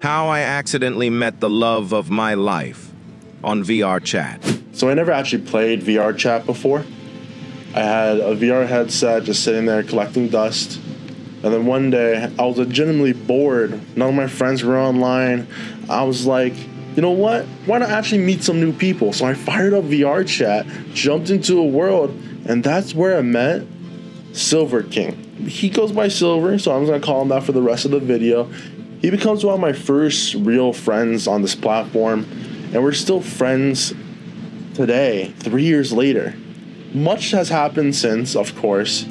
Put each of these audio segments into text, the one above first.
How I accidentally met the love of my life on VRChat. So I never actually played VRChat before. I had a VR headset just sitting there collecting dust. And then one day, I was legitimately bored. None of my friends were online. I was like, you know what? Why not actually meet some new people? So I fired up VRChat, jumped into a world, and that's where I met Silver King. He goes by Silver, so I'm going to call him that for the rest of the video. He becomes one of my first real friends on this platform, and we're still friends today, 3 years later. Much has happened since, of course,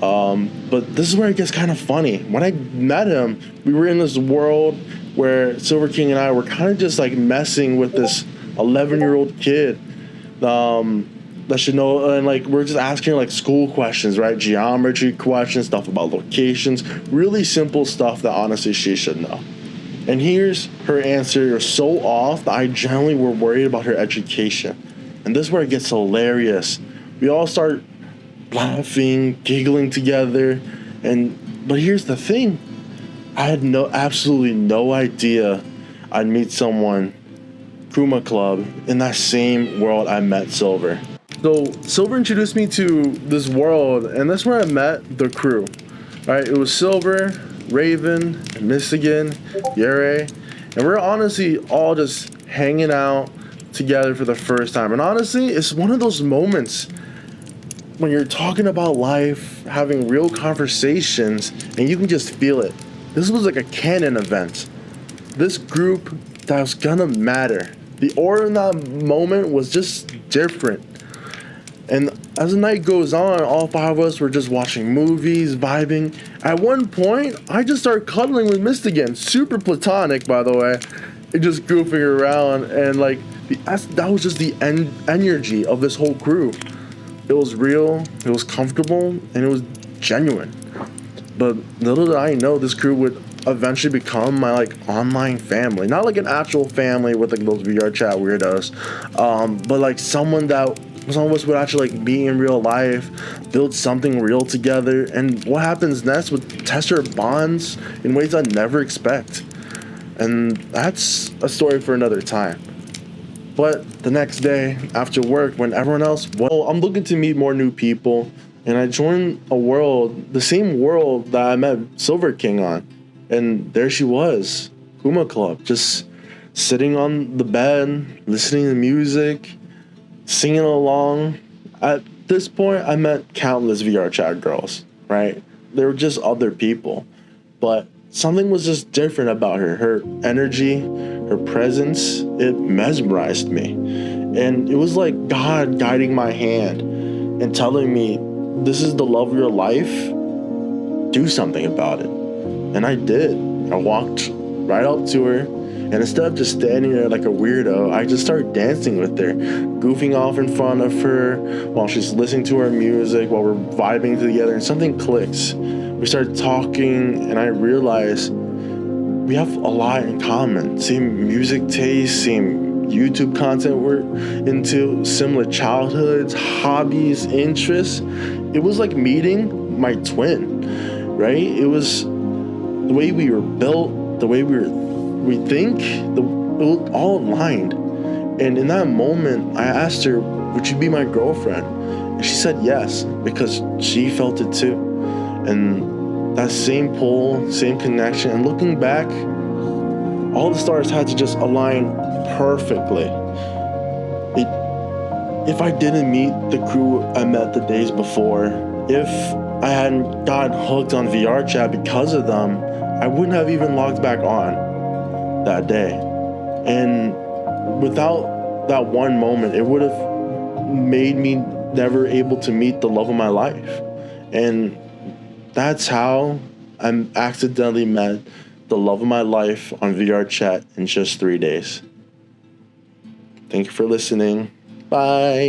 but this is where it gets kind of funny. When I met him, we were in this world where Silver King and I were kind of just like messing with this 11-year-old kid that should know, and like we're just asking her like school questions, right? Geometry questions, stuff about locations, really simple stuff that honestly she should know. And here's her answer so off that I genuinely were worried about her education. And this is where it gets hilarious. We all start laughing, giggling together, but here's the thing. I had absolutely no idea I'd meet someone, KumaKlub, in that same world I met Silver. So Silver introduced me to this world, and that's where I met the crew. Right? It was Silver, Raven, Mistigan, Yere, and we're honestly all just hanging out together for the first time. And honestly, it's one of those moments when you're talking about life, having real conversations, and you can just feel it. This was like a canon event. This group that was gonna matter. The aura in that moment was just different. And as the night goes on, all five of us were just watching movies, vibing. At one point, I just started cuddling with Mistigan. Super platonic, by the way. And just goofing around. And like, that was just the energy of this whole crew. It was real, it was comfortable, and it was genuine. But little did I know this crew would eventually become my like online family. Not like an actual family with like those VRChat weirdos, but like someone that some of us would actually like be in real life, build something real together, and what happens next would test our bonds in ways I'd never expect. And that's a story for another time. But the next day, after work, when everyone else, I'm looking to meet more new people, and I joined a world, the same world that I met Silver King on. And there she was, KumaKlub, just sitting on the bed, listening to music, singing along. At this point, I met countless VRChat girls, right? They were just other people. But something was just different about her. Her energy, her presence, it mesmerized me. And it was like God guiding my hand and telling me, this is the love of your life. Do something about it. And I did. I walked right up to her, and instead of just standing there like a weirdo, I just started dancing with her, goofing off in front of her while she's listening to her music, while we're vibing together, and something clicks. We started talking, and I realized we have a lot in common. Same music taste, same YouTube content we're into, similar childhoods, hobbies, interests. It was like meeting my twin, right? It was the way we were built, the way we think, it was all aligned. And in that moment, I asked her, would you be my girlfriend? And she said yes, because she felt it too. And that same pull, same connection, and looking back, all the stars had to just align perfectly. If I didn't meet the crew I met the days before, if I hadn't gotten hooked on VRChat because of them, I wouldn't have even logged back on that day. And without that one moment, it would have made me never able to meet the love of my life. And that's how I accidentally met the love of my life on VRChat in just 3 days. Thank you for listening. Bye.